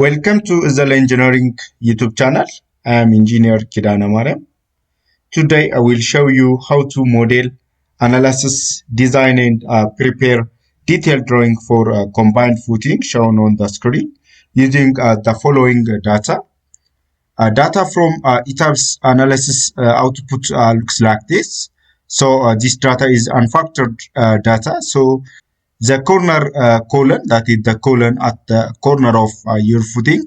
Welcome to Isal Engineering YouTube channel. I am Engineer Kidana Mariam. Today I will show you how to model, analysis, design and prepare detailed drawing for combined footing shown on the screen using the following data. Data from ETABS analysis output looks like this. So this data is unfactored data. So the corner column, that is the column at the corner of your footing,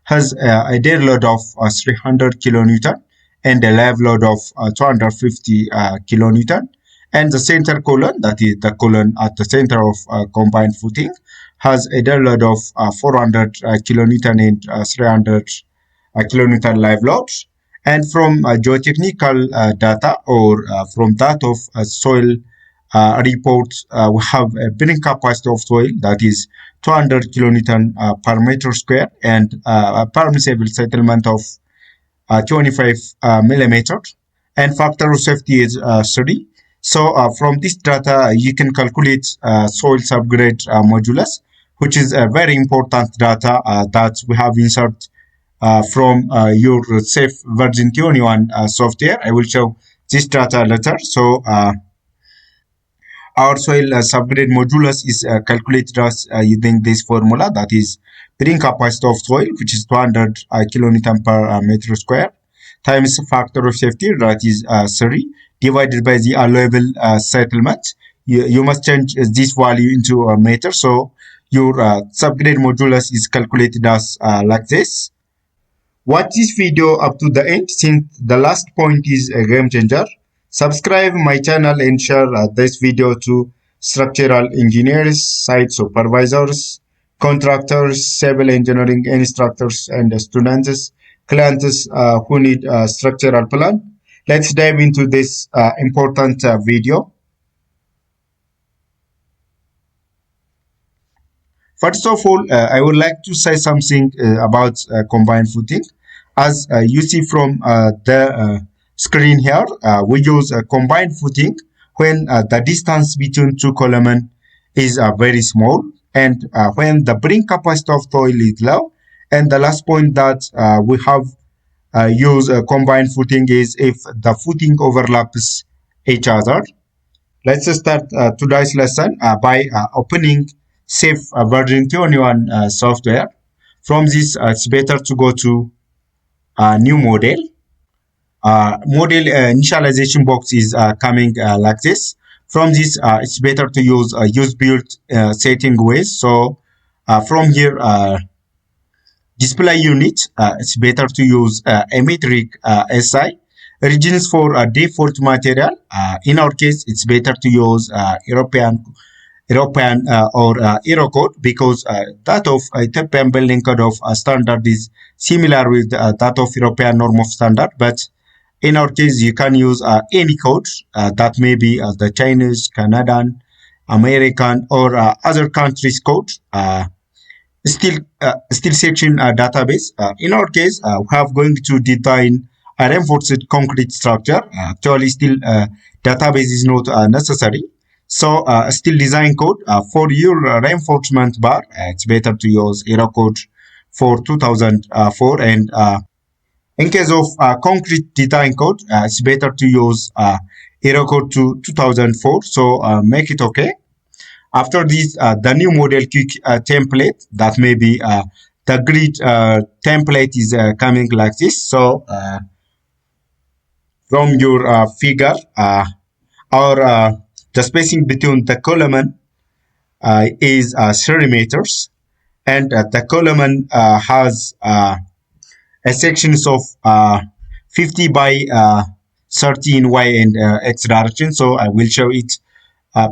has a dead load of 300 kilonewton and a live load of 250 kilonewton. And the center column, that is the column at the center of combined footing, has a dead load of 400 kilonewton and 300 kilonewton live load. And from geotechnical data or from that of soil report, we have a bearing capacity of soil that is 200 kilonewton per meter square and a permissible settlement of 25 millimeter, and factor of safety is 3. So from this data, you can calculate soil subgrade modulus, which is a very important data that we have inserted from your safe version 21 software. I will show this data later. So our soil subgrade modulus is calculated as using this formula, that is bearing capacity of soil, which is 200 kilonewton per meter square, times factor of safety, that is 3, divided by the allowable settlement. You must change this value into a meter. So your subgrade modulus is calculated as like this. Watch this video up to the end, since the last point is a game changer. Subscribe my channel and share this video to structural engineers, site supervisors, contractors, civil engineering instructors, and students, clients who need a structural plan. Let's dive into this important video. First of all, I would like to say something about combined footing. As you see from the screen here, we use a combined footing when the distance between two columns is very small, and when the bearing capacity of soil is low. And the last point that we have used combined footing is if the footing overlaps each other. Let's start today's lesson by opening safe version 21 software. From this, it's better to go to new model. Model initialization box is coming like this. From this, it's better to use build setting ways. So from here, display unit, it's better to use a metric SI. Regions for default material. In our case, it's better to use European or Euro code, because that of Ethiopian building code of standard is similar with that of European norm of standard. But in our case, you can use any code that may be the Chinese, Canadian, American, or other countries' code. Steel section database. In our case, we have going to design a reinforced concrete structure. Actually, steel database is not necessary. So steel design code for your reinforcement bar, it's better to use Euro code for 2004. And in case of concrete design code, it's better to use Euro code to 2004. So make it okay. After this, the new model quick template, that may be the grid template, is coming like this. So from your figure, or the spacing between the column is 3 meters, and the column has a sections of 50 by 30 in Y and X direction. So I will show it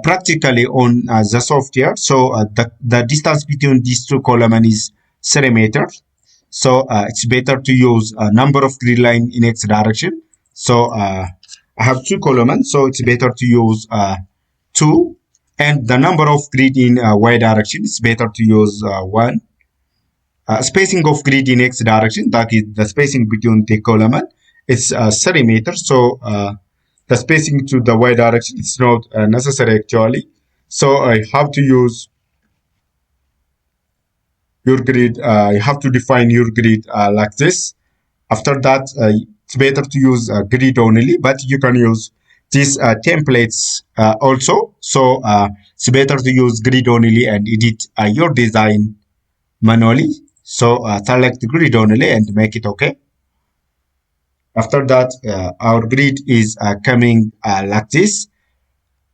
practically on the software. So the distance between these two columns is 3 meters. So it's better to use a number of grid line in X direction. So I have 2 columns, so it's better to use 2. And the number of grid in Y direction, it's better to use 1. Spacing of grid in X direction, that is the spacing between the column, it's 30 meters. So the spacing to the Y direction is not necessary actually. So I have to use your grid. You have to define your grid like this. After that, it's better to use grid only, but you can use these templates also. So it's better to use grid only and edit your design manually. So select grid only and make it okay. After that, our grid is coming like this.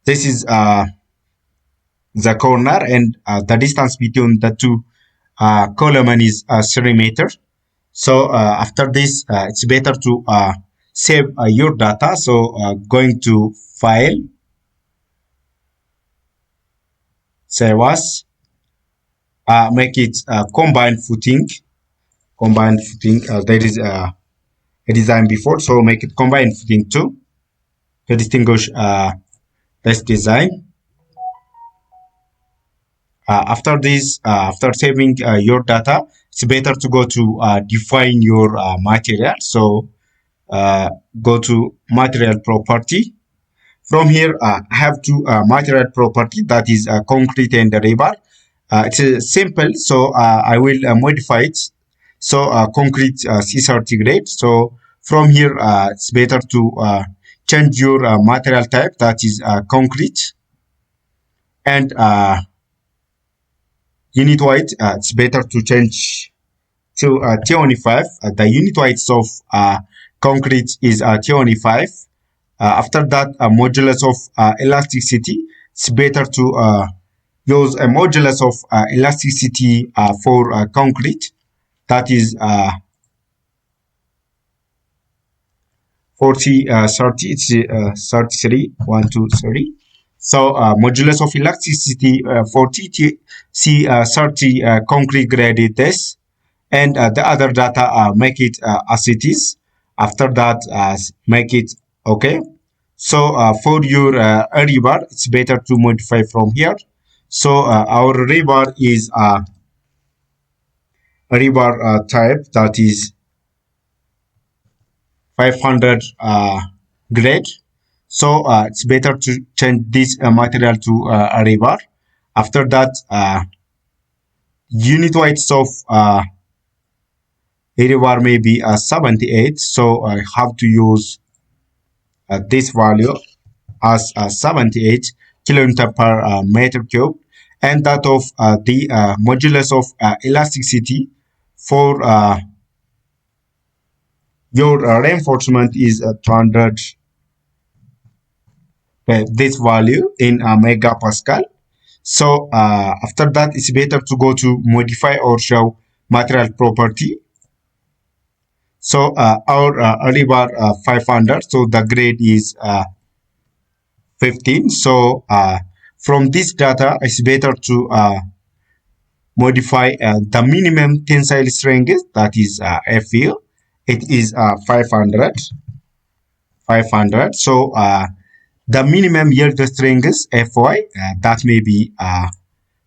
This is the corner, and the distance between the two column is 3 meters. So after this, it's better to save your data. So going to file, save as, make it combined footing. Combined footing, there is a design before, so make it combined footing too to distinguish this design. After this, after saving your data, it's better to go to define your material. So go to material property. From here, I have two material property, that is concrete and rebar. It's simple, so I will modify it. So concrete C30 grade. So from here, it's better to change your material type, that is concrete, and unit weight. It's better to change to 25. The unit weights of concrete is 25. After that, a modulus of elasticity. It's better to use a modulus of elasticity for concrete. That is 40, 30. It's 33, 1, 2, 3. So modulus of elasticity 40 C 30 concrete grade this, and the other data make it as it is. After that, make it okay. So for your rebar, it's better to modify from here. So our rebar is a rebar type, that is 500 grade. So it's better to change this material to a rebar. After that, unit weights of rebar may be 78. So I have to use this value as 78 kilonewton per meter cube, and that of the modulus of elasticity for your reinforcement is 200, this value in megapascal. So after that, it's better to go to modify or show material property. So our rebar 500, so the grade is 15. So from this data, it's better to modify the minimum tensile strength, that is FU. It is 500. 500. So the minimum yield strength FY, that may be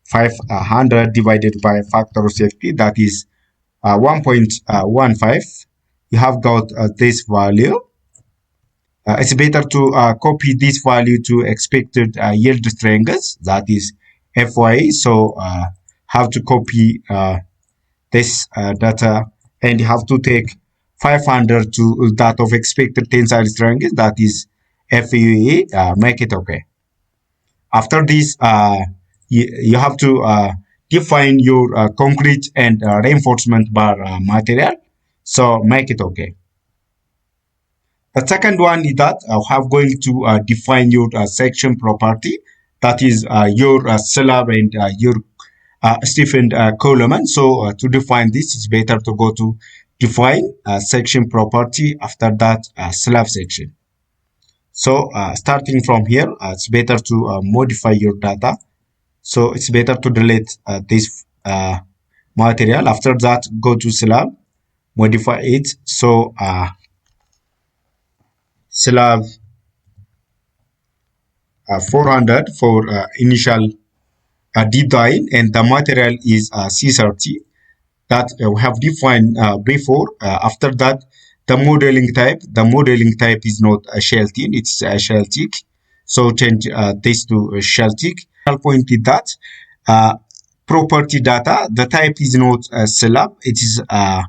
500 divided by factor of safety, that is 1.15. You have got this value. It's better to copy this value to expected yield strength, that is FY. So have to copy this data, and you have to take 500 to that of expected tensile strength, that is FUE. Make it okay. After this, you have to define your concrete and reinforcement bar material. So make it okay. The second one is that I have going to define your section property, that is your slab and your stiffened column. So to define this, it's better to go to define section property. After that, slab section. So starting from here, it's better to modify your data. So it's better to delete this material. After that, go to slab, modify it. So slab 400 for initial design, and the material is C30 that we have defined before. After that, the modeling type is not a shell thin, it's a shell thick. So change this to a shell thick. Point is that property data. The type is not a slab, it is a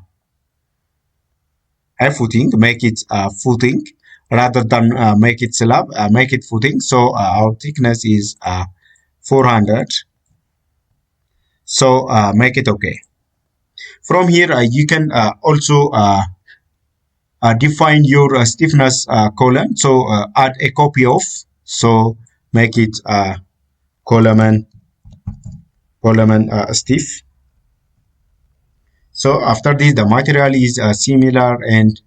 footing. Make it footing rather than make it slab, make it footing. So our thickness is 400. So make it okay. From here, you can also define your stiffness column. So add a copy of. So make it column stiff. So after this, the material is similar, and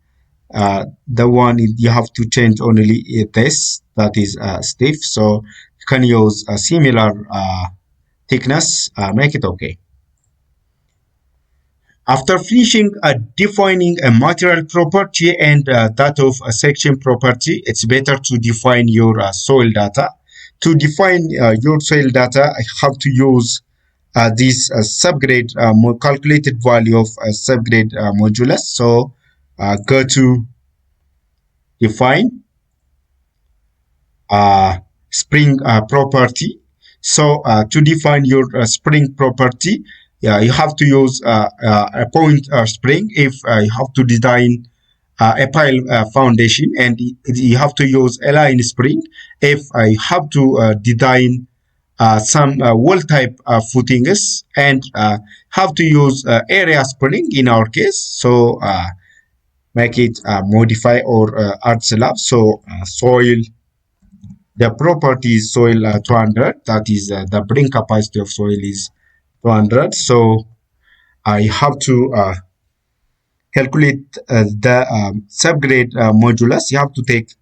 the one you have to change only this, that is stiff. So you can use a similar thickness, make it okay. After finishing defining a material property and that of a section property, it's better to define your soil data. To define your soil data, I have to use this subgrade calculated value of subgrade modulus. So go to define spring property. So to define your spring property, you have to use a point spring if you have to design a pile foundation, and you have to use a line spring if I have to design some wall type footings, and have to use area spring in our case. So make it modify or add slab. So soil, the property is soil 200, that is the bring capacity of soil is 200. So I have to calculate the subgrade modulus. You have to take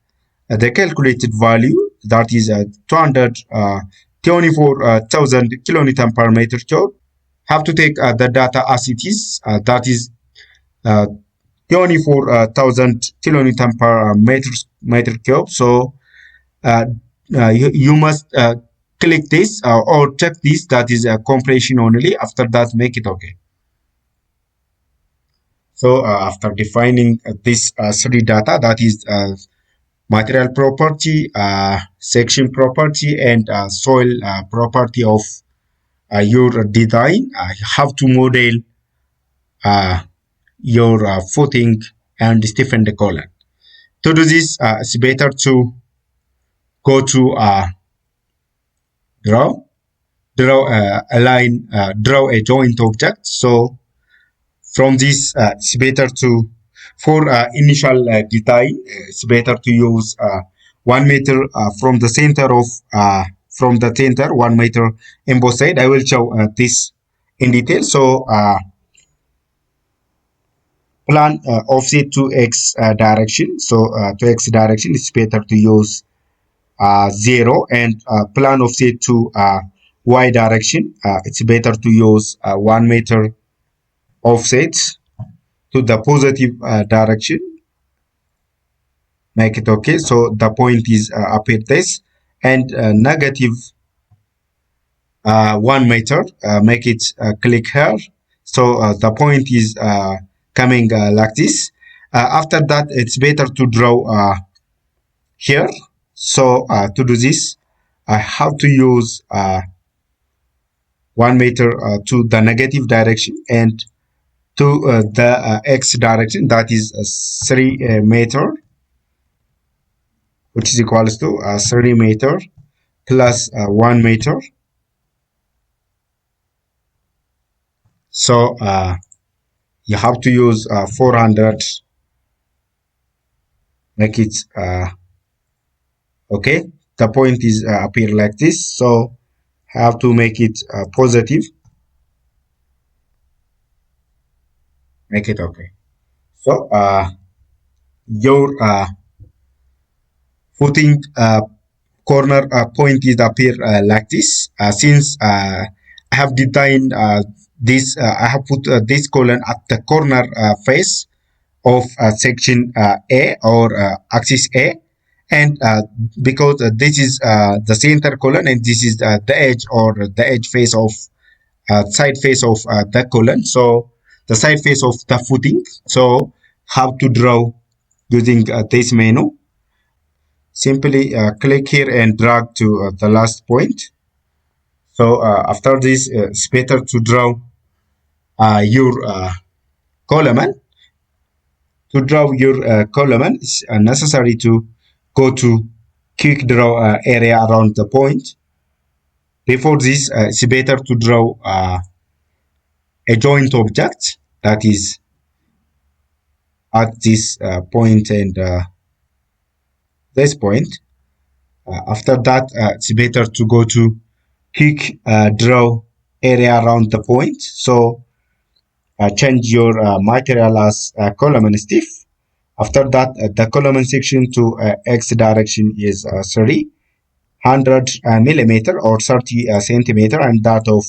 the calculated value, that is 224,000 kilonewton per meter cube. Have to take the data as it is, that is 24,000 kilonewton per meter cube. So you must click this or check this, that is a compression only. After that, make it okay. So after defining this three data, that is material property, section property, and soil property of your design, you have to model your footing and stiffen the column. To do this, it's better to go to draw a line, draw a joint object. So from this, it's better to, for initial design, it's better to use 1 meter from the center of, 1 meter in both sides. I will show this in detail. So plan offset to x direction. So to x direction, it's better to use 0, and plan offset to y direction, it's better to use 1 meter offset to the positive direction. Make it okay. So the point is up at this, and negative 1 meter, make it click here. So the point is coming like this. After that, it's better to draw here. So to do this, I have to use 1 meter to the negative direction, and to the x direction, that is 3 meter, which is equals to 3 meter plus 1 meter. So you have to use 400, make it okay. The point is appear like this, so have to make it positive, make it okay. So your footing corner point is appear like this. Since I have designed this, I have put this column at the corner face of section A, or axis A, and because this is the center column, and this is the edge, or the edge face of side face of the column. So the side face of the footing. So how to draw using this menu? Simply click here and drag to the last point. So after this, it's better to draw your column. To draw your column, it's necessary to go to quick draw area around the point. Before this, it's better to draw a joint object that is at this point and this point. After that, it's better to go to quick draw area around the point. So change your material as column and stiff. After that, the column section to x direction is 300 millimeter or 30 centimeter, and that of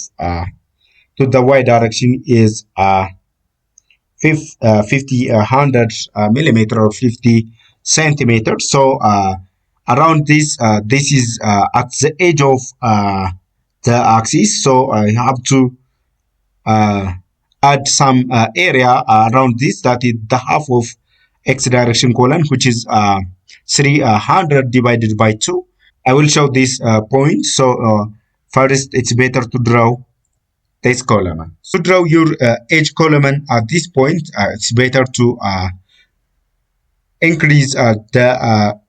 to the y direction is 50 100 millimeter or 50 centimeters. So around this, this is at the edge of the axis. So I have to uh, add some area around this, that is the half of x direction column, which is 300 divided by 2. I will show this point. So first, it's better to draw this column. So draw your edge column at this point. It's better to increase the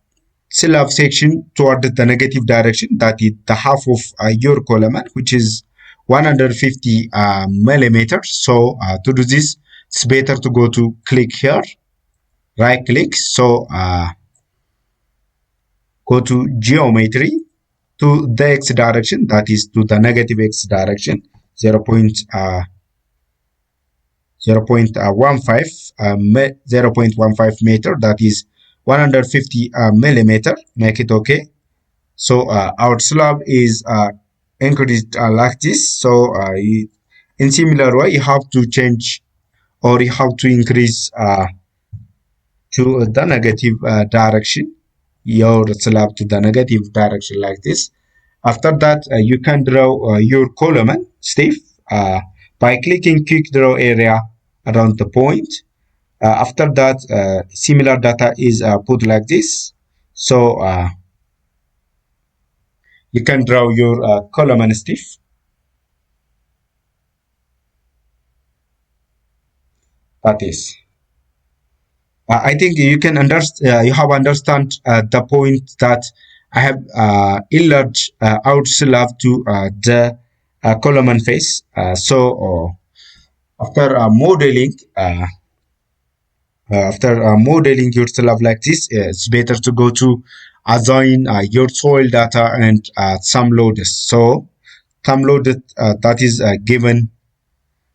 syllab section toward the negative direction, that is the half of your column, which is 150 millimeters. So to do this, it's better to go to click here, right click. So go to geometry, to the x direction, that is to the negative x direction, 0. 0.15 meter, that is 150 millimeter. Make it okay. So our slab is increased like this. So in similar way, you have to change, or you have to increase to the negative direction, your slab to the negative direction like this. After that, you can draw your column stiff by clicking quick draw area around the point. After that, similar data is put like this. So you can draw your column stiff. That is. I think you can understand. You have understand the point that I have enlarged out slab to the column face. So after modeling, modeling your slab like this, it's better to go to assign your soil data and some loads. So some load that is given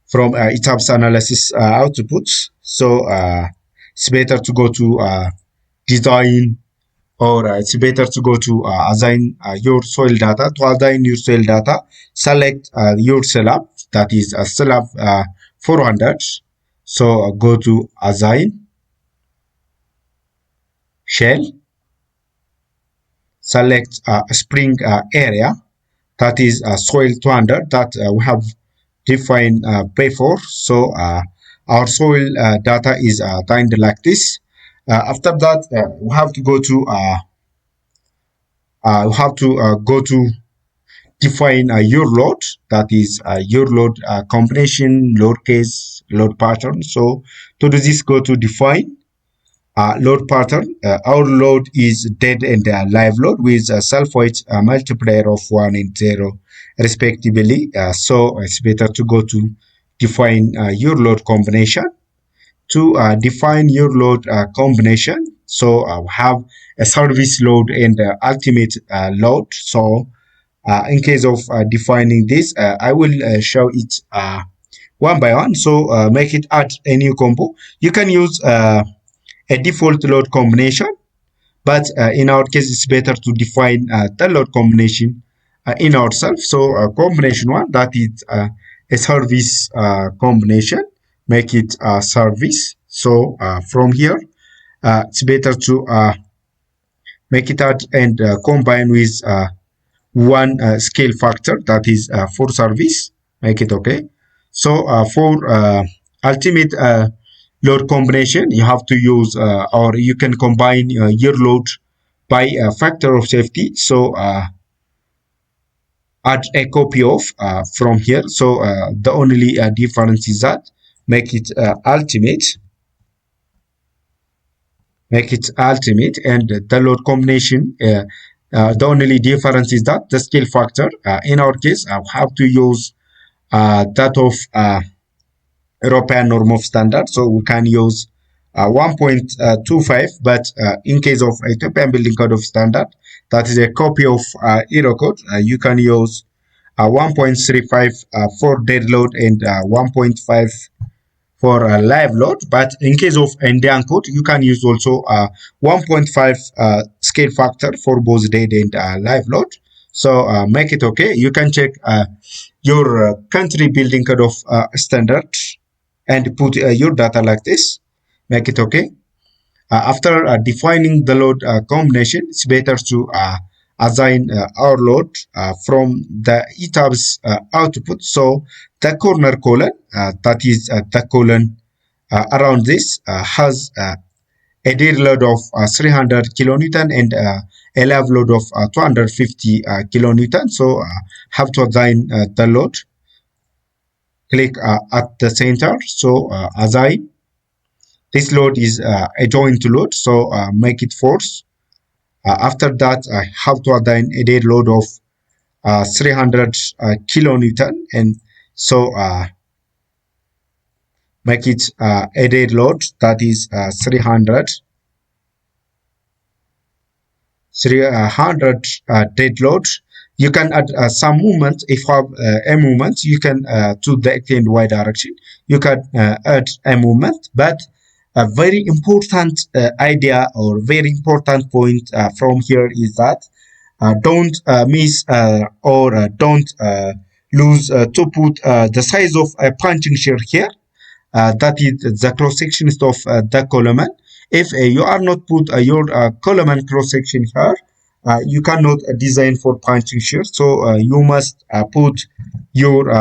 from ETABS analysis outputs. So it's better to go to design, or it's better to go to assign your soil data. To assign your soil data, select your slab, that is a slab 400. So go to assign shell, select spring area, that is soil 200, that we have defined before. So our soil data is timed like this. After that, we have to go to define your load, that is your load combination, load case, load pattern. So to do this, go to define load pattern. Our load is dead and live load with a self-weight multiplier of 1 and 0 respectively. So it's better to go to define your load combination. To define your load combination, so have a service load and ultimate load. So in case of defining this, I will show it one by one. So make it add a new combo. You can use a default load combination, but in our case, it's better to define the load combination in ourselves. So combination one, that is a service combination, make it a service. So from here, it's better to make it add and combine with one scale factor, that is for service, make it okay. So for ultimate load combination, you have to use or you can combine your load by a factor of safety. So add a copy of from here. So the only difference is that make it ultimate, and the load combination. The only difference is that the scale factor. In our case, I have to use that of European norm of standard. So we can use 1.25, but in case of Ethiopian building code of standard, that is a copy of Euro code. You can use 1.35 for dead load and 1.5 for live load. But in case of Indian code, you can use also 1.5 scale factor for both dead and live load. So make it okay. You can check your country building code of standard and put your data like this. Make it okay. After defining the load combination, it's better to assign our load from the ETABS output. So the corner column, that is the column around this, has a dead load of 300 kilonewton and a live load of 250 kilonewton. So have to assign the load. Click at the center. So assign. This load is a joint load, so make it force. After that, I have to assign a dead load of 300 kilonewton, and so make it a dead load that is 300 dead load. You can add some movement. If you have a movement, you can to the X and Y direction. You can add a movement, but a very important idea or very important point from here is that don't miss or don't lose to put the size of a punching shear here. That is the cross section of the column. If you are not put your column cross section here, you cannot design for punching shear. So you must put your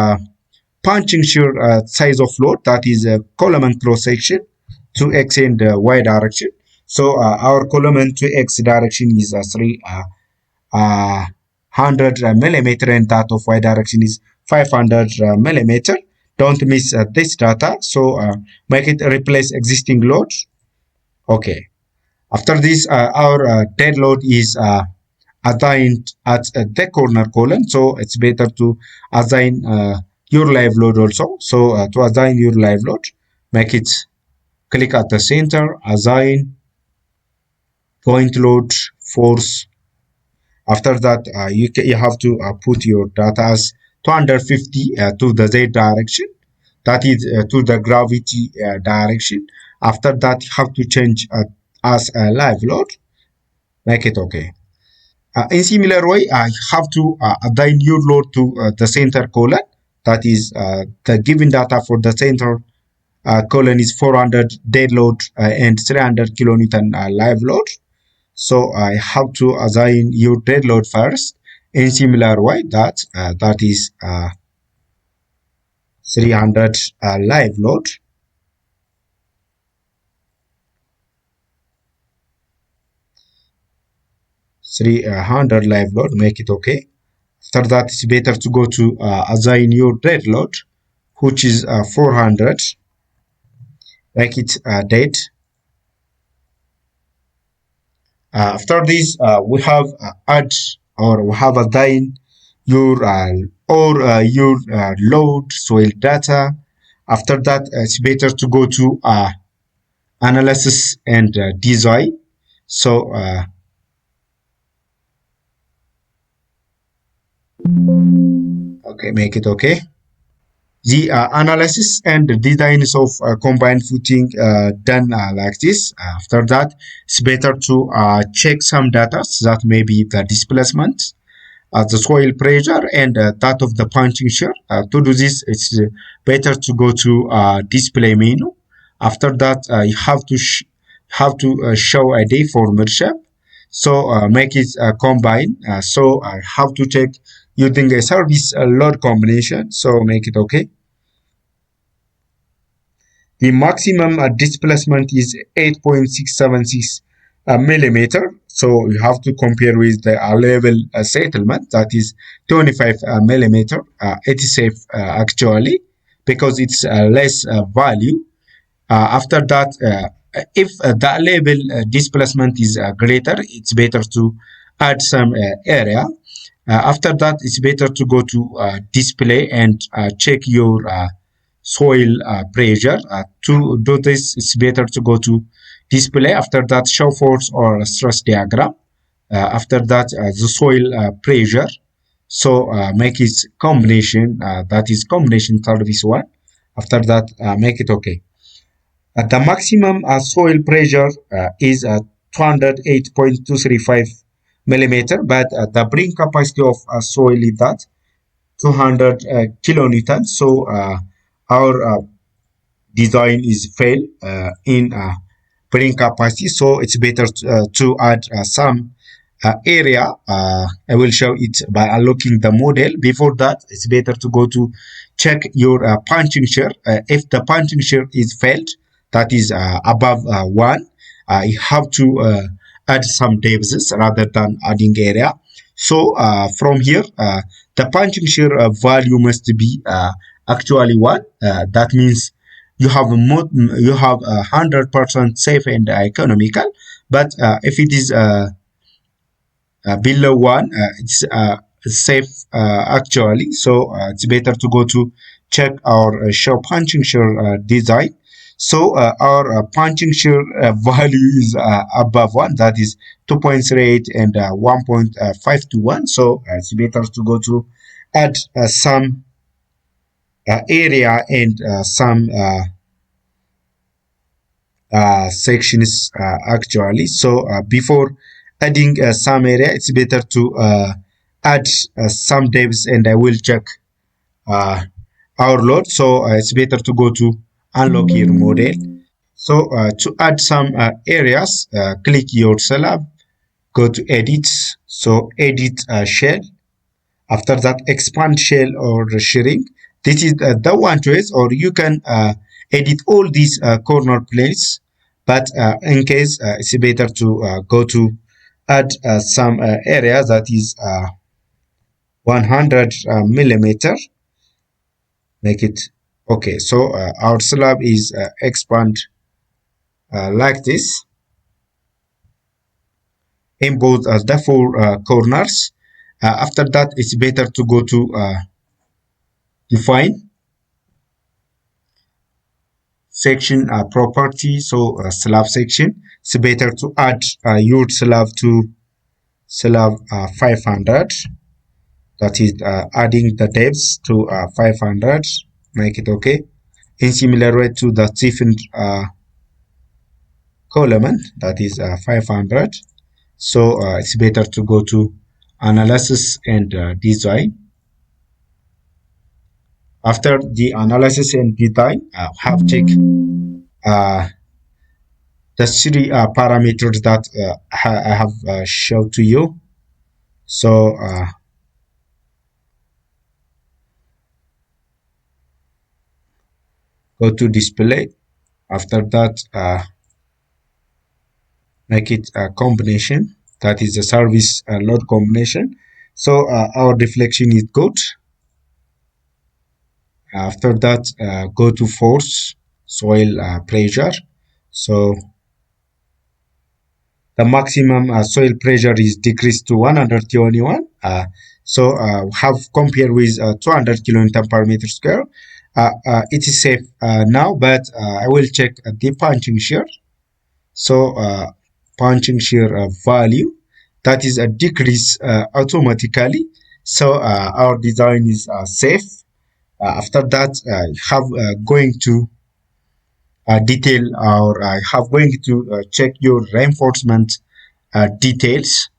punching shear size of load, that is a column cross section, to X and Y direction. So our column to X direction is 300 millimeter, and that of Y direction is 500 millimeter. Don't miss this data. So make it replace existing load. Okay. After this, our dead load is assigned at the corner column. So it's better to assign your live load also. So to assign your live load, make it click at the center, assign, point load, force. After that, you have to put your data as 250 to the Z direction. That is to the gravity direction. After that, you have to change as a live load. Make it okay. In similar way, you have to assign your load to the center column. That is the given data for the center column is 400 dead load and 300 kilonewton live load. So I have to assign your dead load first in similar way that is 300 live load. Three 100 live load, make it okay. After that, it's better to go to assign your dead load, which is 400. Make it dead. After this, we have add or we have assign your your load soil data. After that, it's better to go to analysis and design. So okay, make it okay. The analysis and the designs of combined footing done like this. After that, it's better to check some data that may be the displacement, the soil pressure, and that of the punching shear. To do this, it's better to go to display menu. After that, you have to show a deformer shape. So make it combine. So I have to check using a service load combination. So make it okay. The maximum displacement is 8.676 millimeter. So you have to compare with the level settlement that is 25 millimeter. It is safe actually because it's less value. After that, if that level displacement is greater, it's better to add some area. After that, it's better to go to display and check your soil pressure. To do this, it's better to go to display. After that, show force or stress diagram. After that, the soil pressure. So make it combination. That is combination service one. After that, make it okay. The maximum soil pressure is 208.235 millimeter, but the breathing capacity of soil is that 200 kilonewtons. So our design is fail in breathing capacity. So it's better to add some area. I will show it by unlocking the model. Before that, it's better to go to check your punching shear. If the punching shear is failed, that is above 1, you have to add some depths rather than adding area. So from here, the punching shear value must be actually 1. That means you have 100% safe and economical. But if it is below 1, it's safe actually. So it's better to go to check our shear punching shear design. So our punching shear value is above 1, that is 2.38 and 1.521. So it's better to go to add some area and some sections actually. So before adding some area, it's better to add some depths, and I will check uh, our load. So it's better to go to unlock your model. So to add some areas, click your slab, go to edit. So edit shell. After that, expand shell or shrink. This is the one choice, or you can edit all these corner planes. But in case it's better to go to add some area that is 100 millimeter. Make it okay. So our slab is expand like this in both the four corners. After that, it's better to go to define section property. So slab section, it's better to add your slab to slab 500. That is adding the depths to 500. Make it okay. In similar way to the different column, that is 500. So it's better to go to analysis and design. After the analysis and design, have check the three parameters that I have showed to you. So go to display. After that, make it a combination. That is the service load combination. So our deflection is good. After that, go to force soil pressure. So the maximum soil pressure is decreased to 121. So have compared with 200 kilonewton per meter square. It is safe now, but I will check the punching shear. So punching shear value, that is a decrease automatically. So our design is safe. After that, have going to detail, or I have going to check your reinforcement details.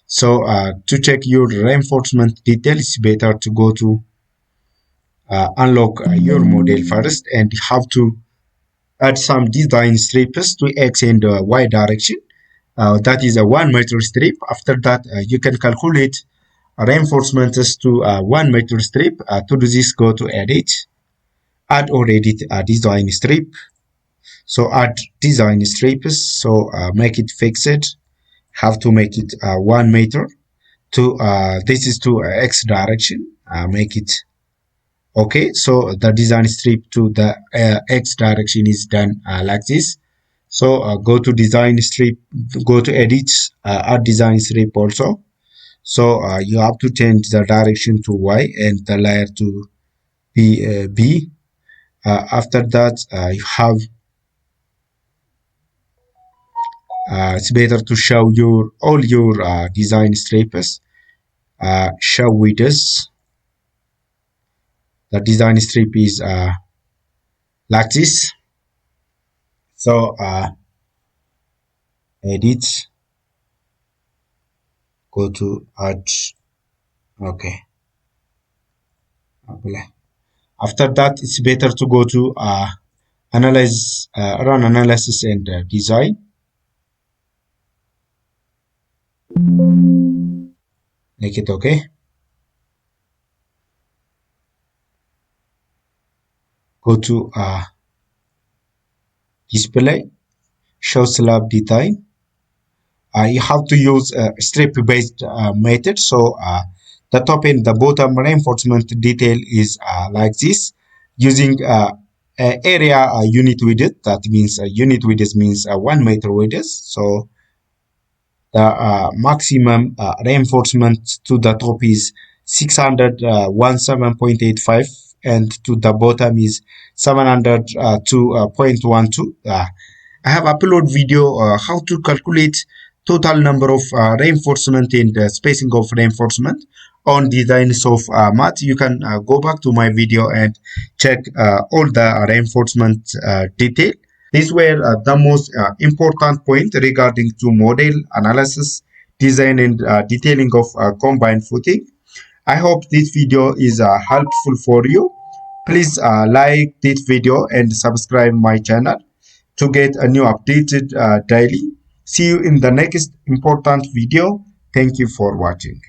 So to check your reinforcement details, it's better to go to unlock your model first, and have to add some design strips to X and Y direction. That is a 1 meter strip. After that, you can calculate reinforcements to 1 meter strip. To do this, go to edit, add or edit a design strip. So add design strips. So make it fixed. have to make it 1 meter to this is to x direction. Make it okay. So the design strip to the x direction is done like this. So go to design strip, go to edit, add design strip also. So you have to change the direction to y and the layer to b. After that, you have it's better to show your all your design strips. Show widths. The design strip is like this. So edit, go to add. Okay. Apply. After that, it's better to go to analyze, run analysis and design. Make it okay. Go to display, show slab design. You have to use a strip-based method. So the top and the bottom reinforcement detail is like this, using area unit width. That means unit width means 1 meter width. So the maximum reinforcement to the top is 617.85 and to the bottom is 702.12. I have uploaded video how to calculate total number of reinforcement and spacing of reinforcement on designs of mat. You can go back to my video and check all the reinforcement detail. These were the most important point regarding to model analysis, design and detailing of combined footing. I hope this video is helpful for you. Please like this video and subscribe my channel to get a new updated daily. See you in the next important video. Thank you for watching.